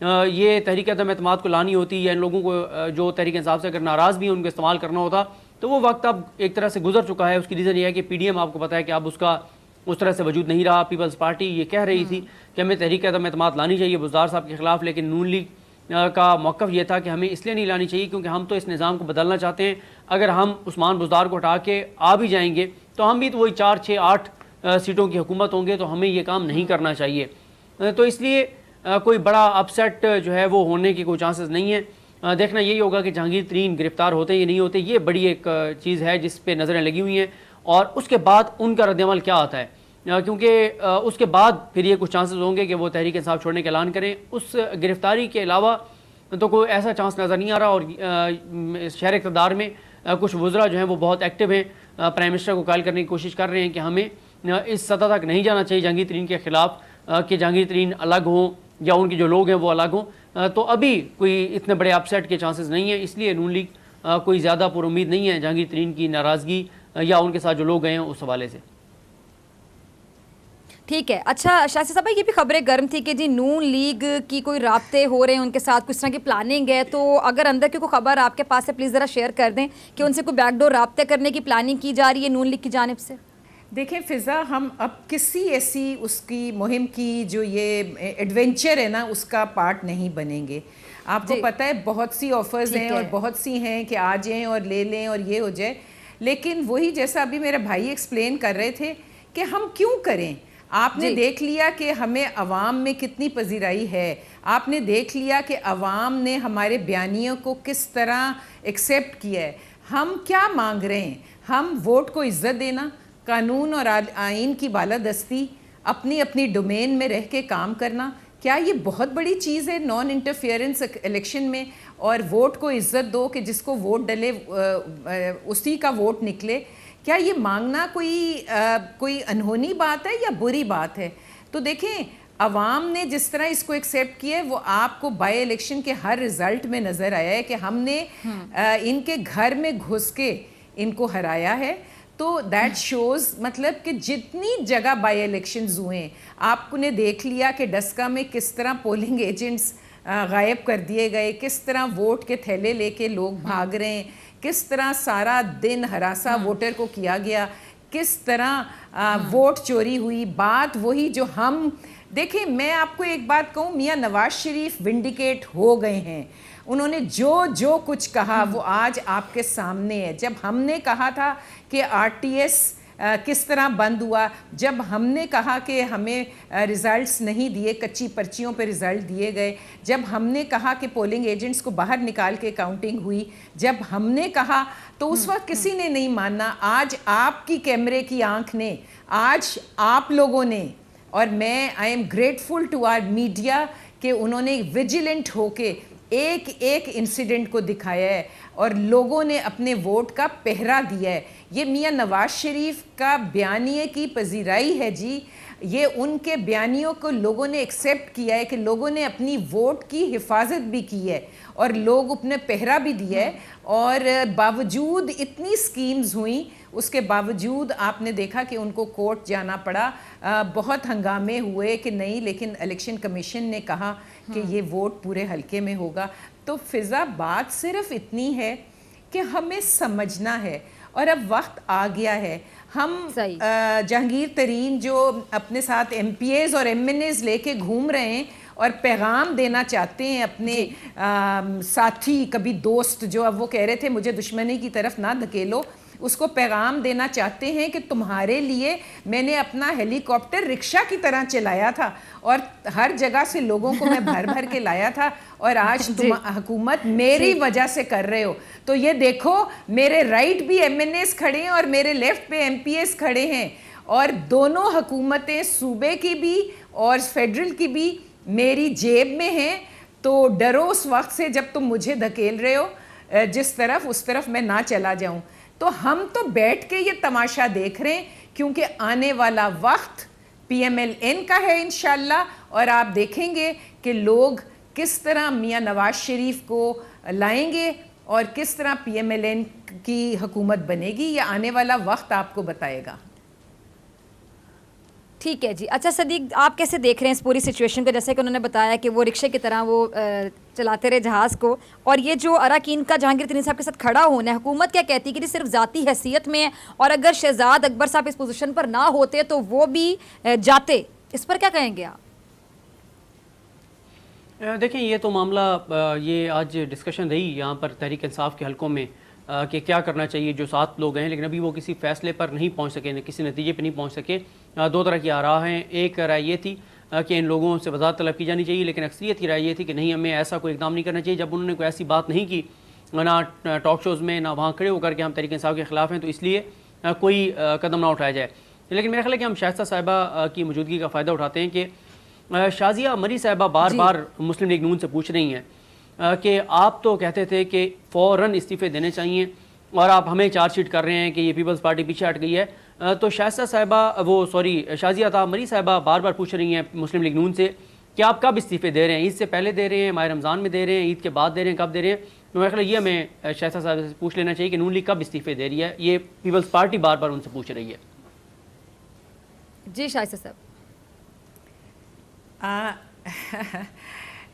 یہ تحریک عدم اعتماد کو لانی ہوتی یا ان لوگوں کو جو تحریک انصاف سے اگر ناراض بھی ہیں ان کو استعمال کرنا ہوتا تو وہ وقت اب ایک طرح سے گزر چکا ہے. اس کی ریزن یہ ہے کہ پی ڈی ایم آپ کو پتہ ہے کہ اب اس کا اس طرح سے وجود نہیں رہا. پیپلز پارٹی یہ کہہ رہی تھی کہ ہمیں تحریک عدم اعتماد لانی چاہیے بزدار صاحب کے خلاف, لیکن نون لیگ کا موقف یہ تھا کہ ہمیں اس لیے نہیں لانی چاہیے کیونکہ ہم تو اس نظام کو بدلنا چاہتے ہیں. اگر ہم عثمان بزدار کو ہٹا کے آ بھی جائیں گے تو ہم بھی تو وہی 4 6 8 سیٹوں کی حکومت ہوں گے, تو ہمیں یہ کام نہیں کرنا چاہیے. تو اس لیے کوئی بڑا اپ سیٹ جو ہے وہ ہونے کی کوئی چانسز نہیں ہے. دیکھنا یہی ہوگا کہ جہانگیر ترین گرفتار ہوتے یا نہیں ہوتے, یہ بڑی ایک چیز ہے جس پہ نظریں لگی ہوئی ہیں, اور اس کے بعد ان کا رد عمل کیا آتا ہے, کیونکہ اس کے بعد پھر یہ کچھ چانسز ہوں گے کہ وہ تحریک انصاف چھوڑنے کا اعلان کریں. اس گرفتاری کے علاوہ تو کوئی ایسا چانس نظر نہیں آ رہا. اور شہر اقتدار میں کچھ وزراء جو ہیں وہ بہت ایکٹیو ہیں, پرائم منسٹر کو قائل کرنے کی کوشش کر رہے ہیں کہ ہمیں اس سطح تک نہیں جانا چاہیے جہانگیر ترین کے خلاف کہ جہانگیر ترین الگ ہوں یا ان کے جو لوگ ہیں وہ الگ ہوں. تو ابھی کوئی اتنے بڑے اپ سیٹ کے چانسز نہیں ہیں, اس لیے نون لیگ کوئی زیادہ پر امید نہیں ہے جہانگیر ترین کی ناراضگی یا ان کے ساتھ جو لوگ گئے ہیں اس حوالے سے. ٹھیک ہے. اچھا شاہد صاحب یہ بھی خبریں گرم تھی کہ جی نون لیگ کی کوئی رابطے ہو رہے ہیں ان کے ساتھ, کچھ طرح کی پلاننگ ہے, تو اگر اندر کی کوئی خبر آپ کے پاس ہے پلیز ذرا شیئر کر دیں کہ ان سے کوئی بیک ڈور رابطے کرنے کی پلاننگ کی جا رہی ہے نون لیگ کی جانب سے. دیکھیں فضا, ہم اب کسی ایسی اس کی مہم کی جو یہ ایڈونچر ہے نا اس کا پارٹ نہیں بنیں گے. آپ کو پتہ ہے بہت سی آفرز ہیں اور بہت سی ہیں کہ آ جائیں اور لے لیں اور یہ ہو جائے, لیکن وہی جیسا ابھی میرا بھائی ایکسپلین کر رہے تھے کہ ہم کیوں کریں. آپ نے دیکھ لیا کہ ہمیں عوام میں کتنی پذیرائی ہے, آپ نے دیکھ لیا کہ عوام نے ہمارے بیانیوں کو کس طرح ایکسیپٹ کیا ہے. ہم کیا مانگ رہے ہیں؟ ہم ووٹ کو عزت دینا, قانون اور آئین کی بالادستی, اپنی اپنی ڈومین میں رہ کے کام کرنا. کیا یہ بہت بڑی چیز ہے نان انٹرفیئرنس الیکشن میں؟ اور ووٹ کو عزت دو کہ جس کو ووٹ ڈلے اسی کا ووٹ نکلے. کیا یہ مانگنا کوئی انہونی بات ہے یا بری بات ہے؟ تو دیکھیں عوام نے جس طرح اس کو ایکسیپٹ کیا ہے وہ آپ کو بائی الیکشن کے ہر رزلٹ میں نظر آیا ہے کہ ہم نے ان کے گھر میں گھس کے ان کو ہرایا ہے. تو دیٹ شوز مطلب کہ جتنی جگہ بائی الیکشنز ہوئے, آپ نے دیکھ لیا کہ ڈسکا میں کس طرح پولنگ ایجنٹس غائب کر دیے گئے, کس طرح ووٹ کے تھیلے لے کے لوگ بھاگ رہے ہیں, کس طرح سارا دن ہراساں ووٹر کو کیا گیا, کس طرح ووٹ چوری ہوئی. بات وہی جو ہم دیکھیں, میں آپ کو ایک بات کہوں, میاں نواز شریف ونڈیکیٹ ہو گئے ہیں. انہوں نے جو کچھ کہا وہ آج آپ کے سامنے ہے. جب ہم نے کہا تھا کہ آر ٹی ایس کس طرح بند ہوا, جب ہم نے کہا کہ ہمیں ریزلٹس نہیں دیے, کچی پرچیوں پہ ریزلٹ دیے گئے, جب ہم نے کہا کہ پولنگ ایجنٹس کو باہر نکال کے کاؤنٹنگ ہوئی, جب ہم نے کہا تو اس وقت کسی نے نہیں ماننا. آج آپ کی کیمرے کی آنکھ نے, آج آپ لوگوں نے, اور میں I am grateful to R media کہ انہوں نے ویجیلنٹ ہو کے ایک ایک انسیڈنٹ کو دکھایا ہے اور لوگوں نے اپنے ووٹ کا پہرا دیا ہے. یہ میاں نواز شریف کا بیانیے کی پذیرائی ہے جی, یہ ان کے بیانیوں کو لوگوں نے ایکسیپٹ کیا ہے کہ لوگوں نے اپنی ووٹ کی حفاظت بھی کی ہے اور لوگ اپنے پہرا بھی دیا ہے. اور باوجود اتنی سکیمز ہوئیں, اس کے باوجود آپ نے دیکھا کہ ان کو کورٹ جانا پڑا, بہت ہنگامے ہوئے کہ نہیں, لیکن الیکشن کمیشن نے کہا کہ یہ ووٹ پورے حلقے میں ہوگا. تو فضا بات صرف اتنی ہے کہ ہمیں سمجھنا ہے اور اب وقت آ گیا ہے. ہم جہانگیر ترین جو اپنے ساتھ ایم پی ایز اور ایم این ایز لے کے گھوم رہے ہیں اور پیغام دینا چاہتے ہیں اپنے ساتھی, کبھی دوست, جو اب وہ کہہ رہے تھے مجھے دشمنی کی طرف نہ دھکیلو, اس کو پیغام دینا چاہتے ہیں کہ تمہارے لیے میں نے اپنا ہیلی کاپٹر رکشہ کی طرح چلایا تھا اور ہر جگہ سے لوگوں کو میں بھر کے لایا تھا, اور آج تم حکومت میری وجہ سے کر رہے ہو. تو یہ دیکھو میرے رائٹ بھی ایم این ایز کھڑے ہیں اور میرے لیفٹ پہ ایم پی ایز کھڑے ہیں, اور دونوں حکومتیں صوبے کی بھی اور فیڈرل کی بھی میری جیب میں ہیں. تو ڈرو اس وقت سے جب تم مجھے دھکیل رہے ہو جس طرف, اس طرف میں نہ چلا جاؤں. تو ہم تو بیٹھ کے یہ تماشا دیکھ رہے ہیں کیونکہ آنے والا وقت پی ایم ایل این کا ہے انشاءاللہ, اور آپ دیکھیں گے کہ لوگ کس طرح میاں نواز شریف کو لائیں گے اور کس طرح پی ایم ایل این کی حکومت بنے گی. یہ آنے والا وقت آپ کو بتائے گا. ٹھیک ہے جی. اچھا صدیق, آپ کیسے دیکھ رہے ہیں اس پوری سچویشن کو؟ جیسے کہ انہوں نے بتایا کہ وہ رکشے کی طرح وہ چلاتے رہے جہاز کو, اور یہ جو اراکین کا جہانگیر ترین صاحب کے ساتھ کھڑا ہونا ہے, حکومت کیا کہتی ہے کہ یہ صرف ذاتی حیثیت میں ہے, اور اگر شہزاد اکبر صاحب اس پوزیشن پر نہ ہوتے تو وہ بھی جاتے, اس پر کیا کہیں گے آپ؟ دیکھیں یہ تو معاملہ یہ آج ڈسکشن رہی یہاں پر تحریک انصاف کے حلقوں میں کہ کیا کرنا چاہیے جو 7 لوگ ہیں, لیکن ابھی وہ کسی فیصلے پر نہیں پہنچ سکے, کسی نتیجے پہ نہیں پہنچ سکے. 2 طرح کی آراء ہیں. ایک رائے یہ تھی کہ ان لوگوں سے وضاحت طلب کی جانی چاہیے, لیکن اکثریت کی رائے یہ تھی کہ نہیں, ہمیں ایسا کوئی اقدام نہیں کرنا چاہیے. جب انہوں نے کوئی ایسی بات نہیں کی, نہ ٹاک شوز میں, نہ وہاں کھڑے ہو کر کے ہم تحریک انصاف کے خلاف ہیں, تو اس لیے کوئی قدم نہ اٹھایا جائے. لیکن میرا خیال ہے کہ ہم شائستہ صاحبہ کی موجودگی کا فائدہ اٹھاتے ہیں کہ شازیہ مری صاحبہ بار بار مسلم لیگ نون سے پوچھ رہی ہیں کہ آپ تو کہتے تھے کہ فوراً استعفے دینے چاہیے, اور آپ ہمیں چارج شیٹ کر رہے ہیں کہ یہ پیپلز پارٹی پیچھے ہٹ گئی ہے. تو شائستہ صاحبہ شازیہ عطا مری صاحبہ بار بار پوچھ رہی ہیں مسلم لیگ نون سے کہ آپ کب استعفے دے رہے ہیں, عید سے پہلے دے رہے ہیں, ماہ رمضان میں دے رہے ہیں, عید کے بعد دے رہے ہیں, کب دے رہے ہیں. تو میرا خیال یہ ہمیں شائستہ صاحب سے پوچھ لینا چاہیے کہ نون لیگ کب استعفے دے رہی ہے. یہ پیپلز پارٹی بار بار ان سے پوچھ رہی ہے. جی شائستہ صاحب,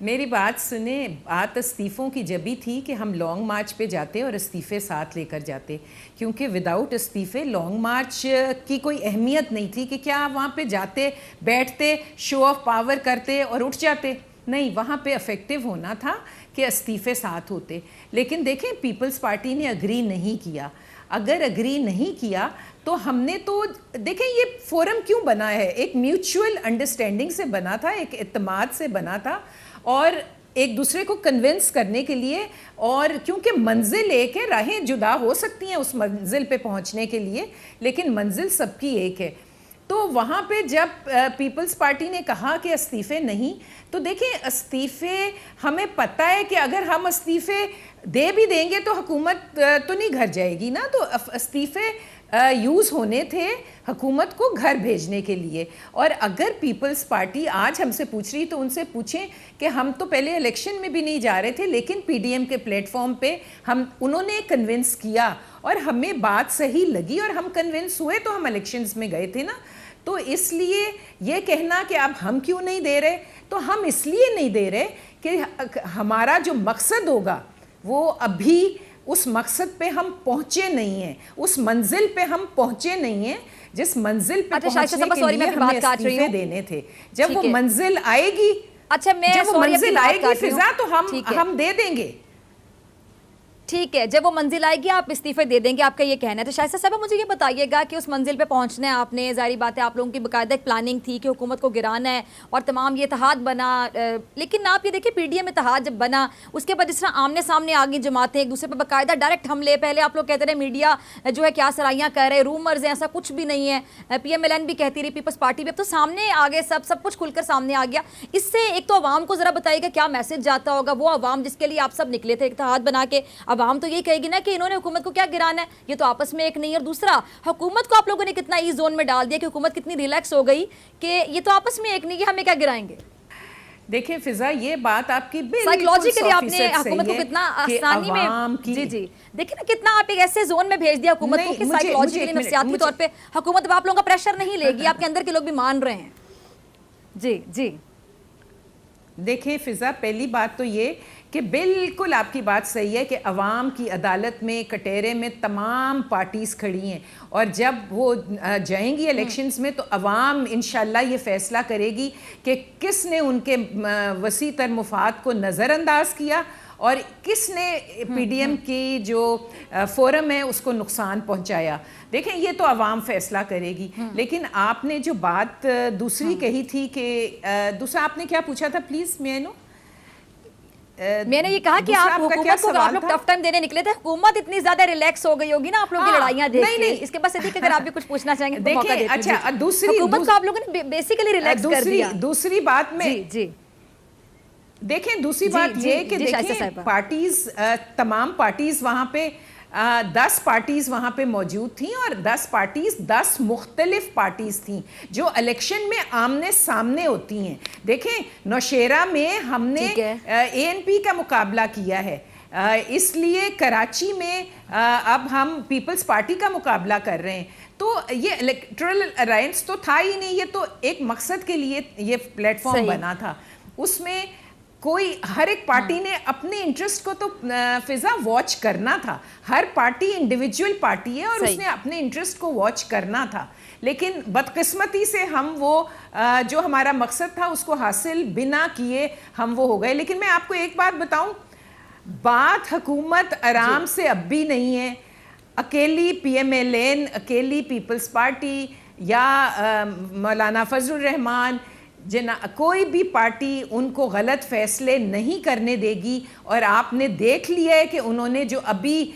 میری بات سنیں. بات استعفوں کی جبھی تھی کہ ہم لانگ مارچ پہ جاتے اور استعفے ساتھ لے کر جاتے, کیونکہ وداؤٹ استعفے لانگ مارچ کی کوئی اہمیت نہیں تھی. کہ کیا وہاں پہ جاتے, بیٹھتے, شو آف پاور کرتے اور اٹھ جاتے؟ نہیں, وہاں پہ افیکٹو ہونا تھا کہ استعفے ساتھ ہوتے. لیکن دیکھیں پیپلز پارٹی نے اگری نہیں کیا. اگر اگری نہیں کیا تو ہم نے تو دیکھیں یہ فورم کیوں بنا ہے, ایک میوچول انڈرسٹینڈنگ سے بنا تھا, ایک اعتماد سے بنا تھا, اور ایک دوسرے کو کنونس کرنے کے لیے. اور کیونکہ منزل ایک ہے, راہیں جدا ہو سکتی ہیں اس منزل پہ پہنچنے کے لیے, لیکن منزل سب کی ایک ہے. تو وہاں پہ جب پیپلز پارٹی نے کہا کہ استعفے نہیں, تو دیکھیں استعفے ہمیں پتہ ہے کہ اگر ہم استعفے دے بھی دیں گے تو حکومت تو نہیں گھر جائے گی نا. تو استعفے یوز ہونے تھے حکومت کو گھر بھیجنے کے لیے. اور اگر پیپلز پارٹی آج ہم سے پوچھ رہی تو ان سے پوچھیں کہ ہم تو پہلے الیکشن میں بھی نہیں جا رہے تھے, لیکن پی ڈی ایم کے پلیٹ فارم پہ انہوں نے کنونس کیا اور ہمیں بات صحیح لگی اور ہم کنونس ہوئے تو ہم الیکشنز میں گئے تھے نا. تو اس لیے یہ کہنا کہ اب ہم کیوں نہیں دے رہے, تو ہم اس لیے نہیں دے رہے کہ ہمارا جو مقصد ہوگا وہ ابھی اس مقصد پہ ہم پہنچے نہیں ہیں, اس منزل پہ ہم پہنچے نہیں ہیں جس منزل پہ پہنچنے کے لیے ہمیں استعفے دینے تھے. جب وہ منزل آئے گی, جب وہ منزل آئے گی فضا, تو ہم دے دیں گے. ٹھیک ہے, جب وہ منزل آئے گی آپ استعفے دے دیں گے, آپ کا یہ کہنا ہے. تو شائستہ صاحب مجھے یہ بتائیے گا کہ اس منزل پہ پہنچنا ہے آپ نے, ظاہری بات ہے آپ لوگوں کی باقاعدہ ایک پلاننگ تھی کہ حکومت کو گرانا ہے اور تمام یہ اتحاد بنا, لیکن آپ یہ دیکھیں پی ڈی ایم اتحاد جب بنا اس کے بعد جس طرح آمنے سامنے آ گئی جماعتیں ایک دوسرے پہ باقاعدہ ڈائریکٹ حملے, پہلے آپ لوگ کہتے رہے میڈیا جو ہے کیا سرائیاں کر رہے, رومرز ہیں, ایسا کچھ بھی نہیں ہے, پی ایم ایل این بھی کہتی رہی, پیپلز پارٹی بھی, اب تو سامنے آ گئے, سب کچھ کھل کر سامنے آ گیا. اس سے ایک تو عوام کو ذرا بتائیے گا کیا میسج جاتا ہوگا, وہ عوام جس کے لیے آپ سب نکلے تھے اتحاد بنا کے, عوام تو یہی کہے گی نا کہ انہوں نے حکومت کو کیا گرانا ہے, یہ تو آپس میں ایک نہیں. اور دوسرا حکومت کو آپ لوگوں نے کتنا ای زون میں ڈال دیا کہ حکومت کتنی ریلیکس ہو گئی کہ یہ تو آپس میں ایک نہیں, کہ ہمیں کیا گرائیں گے. دیکھیں فضا یہ بات آپ کی بالکل سائیکلوجیکلی آپ نے حکومت کو کتنا آسانی میں جی دیکھیں نا کتنا آپ ایک ایسے زون میں بھیج دیا حکومت کو کہ سائیکلوجیکلی نفسیاتی طور پہ حکومت اب آپ لوگوں کا پریشر نہیں لے گی, آپ کے اندر کے لوگ بھی مان رہے ہیں. جی دیکھیں فضا, پہلی بات تو یہ کہ بالکل آپ کی بات صحیح ہے کہ عوام کی عدالت میں کٹہرے میں تمام پارٹیز کھڑی ہیں, اور جب وہ جائیں گی الیکشنز میں تو عوام انشاءاللہ یہ فیصلہ کرے گی کہ کس نے ان کے وسیع تر مفاد کو نظر انداز کیا اور کس نے پی ڈی ایم کی جو فورم ہے اس کو نقصان پہنچایا. دیکھیں یہ تو عوام فیصلہ کرے گی. لیکن آپ نے جو بات دوسری کہی تھی کہ دوسرا آپ نے کیا پوچھا تھا پلیز میں نے یہ کہا کہ آپ حکومت کو آپ لوگ ٹف ٹائم دینے نکلے تھے, حکومت اتنی زیادہ ریلیکس ہو گئی ہوگی نا آپ لوگوں کی لڑائیاں دیکھ کے. اس کے بعد صدیق اگر آپ بھی کچھ پوچھنا چاہیں گے تو موقع دیتے ہیں. اچھا دوسری حکومت کو آپ لوگوں نے بیسیکلی ریلیکس کر دیا. دوسری بات میں دیکھیں دوسری بات یہ کہ دیکھیں پارٹیز, تمام پارٹیز وہاں پہ 10 پارٹیز وہاں پہ موجود تھیں, اور 10 پارٹیز 10 مختلف پارٹیز تھیں جو الیکشن میں آمنے سامنے ہوتی ہیں. دیکھیں نوشیرہ میں ہم نے اے این پی کا مقابلہ کیا ہے, اس لیے کراچی میں اب ہم پیپلز پارٹی کا مقابلہ کر رہے ہیں، تو یہ الیکٹرل الائنس تو تھا ہی نہیں، یہ تو ایک مقصد کے لیے یہ پلیٹ فارم بنا تھا. اس میں کوئی ہر ایک پارٹی نے اپنے انٹرسٹ کو تو فضا واچ کرنا تھا. ہر پارٹی انڈیویجول پارٹی ہے اور اس نے اپنے انٹرسٹ کو واچ کرنا تھا، لیکن بدقسمتی سے ہم وہ جو ہمارا مقصد تھا اس کو حاصل بنا کیے ہم وہ ہو گئے. لیکن میں آپ کو ایک بات بتاؤں، بات حکومت آرام سے اب بھی نہیں ہے. اکیلی پی ایم ایل این، اکیلی پیپلز پارٹی یا مولانا فضل الرحمان، کوئی بھی پارٹی ان کو غلط فیصلے نہیں کرنے دے گی. اور آپ نے دیکھ لیا ہے کہ انہوں نے جو ابھی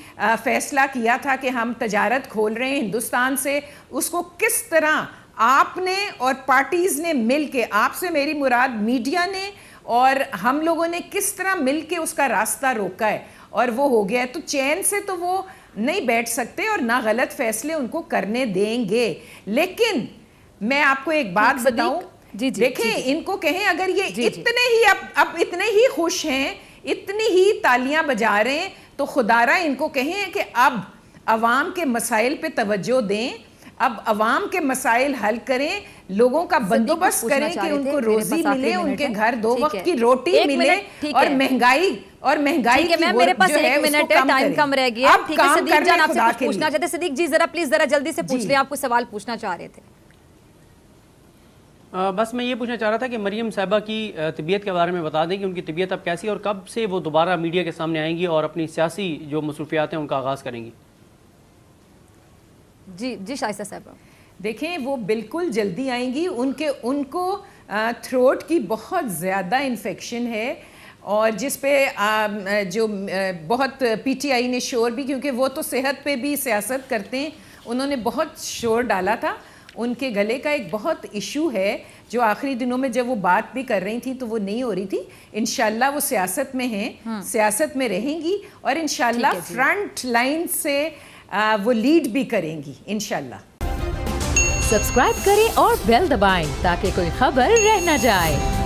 فیصلہ کیا تھا کہ ہم تجارت کھول رہے ہیں ہندوستان سے، اس کو کس طرح آپ نے اور پارٹیز نے مل کے، آپ سے میری مراد میڈیا نے اور ہم لوگوں نے کس طرح مل کے اس کا راستہ روکا ہے اور وہ ہو گیا ہے. تو چین سے تو وہ نہیں بیٹھ سکتے اور نہ غلط فیصلے ان کو کرنے دیں گے. لیکن میں آپ کو ایک بات بتاؤں، دیکھیں ان کو کہیں اگر یہ اتنے ہی اب اتنے ہی خوش ہیں، اتنی ہی تالیاں بجا رہے ہیں، تو خدارہ ان کو کہیں کہ اب عوام کے مسائل پہ توجہ دیں، اب عوام کے مسائل حل کریں، لوگوں کا بندوبست کریں کہ ان کو روزی ملے، ان کے گھر 2 وقت کی روٹی ملے، اور مہنگائی کی میرے پاس جو ہے 1 منٹ ہے، ٹائم کم رہ گیا. ٹھیک ہے صدیق جان، آپ سے کچھ پوچھنا چاہتے ہیں. صدیق جی ذرا پلیز ذرا جلدی سے پوچھ لیں، آپ کو سوال پوچھنا چاہ رہے تھے. بس میں یہ پوچھنا چاہ رہا تھا کہ مریم صاحبہ کی طبیعت کے بارے میں بتا دیں کہ ان کی طبیعت اب کیسی ہے اور کب سے وہ دوبارہ میڈیا کے سامنے آئیں گی اور اپنی سیاسی جو مصروفیات ہیں ان کا آغاز کریں گی. جی شائستہ صاحبہ. دیکھیں وہ بالکل جلدی آئیں گی. ان کو تھروٹ کی بہت زیادہ انفیکشن ہے، اور جس پہ جو بہت پی ٹی آئی نے شور بھی، کیونکہ وہ تو صحت پہ بھی سیاست کرتے ہیں، انہوں نے بہت شور ڈالا تھا. ان کے گلے کا ایک بہت ایشو ہے جو آخری دنوں میں جب وہ بات بھی کر رہی تھی تو وہ نہیں ہو رہی تھی. انشاءاللہ وہ سیاست میں ہیں، سیاست میں رہیں گی، اور انشاءاللہ فرنٹ لائن سے وہ لیڈ بھی کریں گی انشاءاللہ. سبسکرائب کریں اور بیل دبائیں تاکہ کوئی خبر رہ نہ جائے.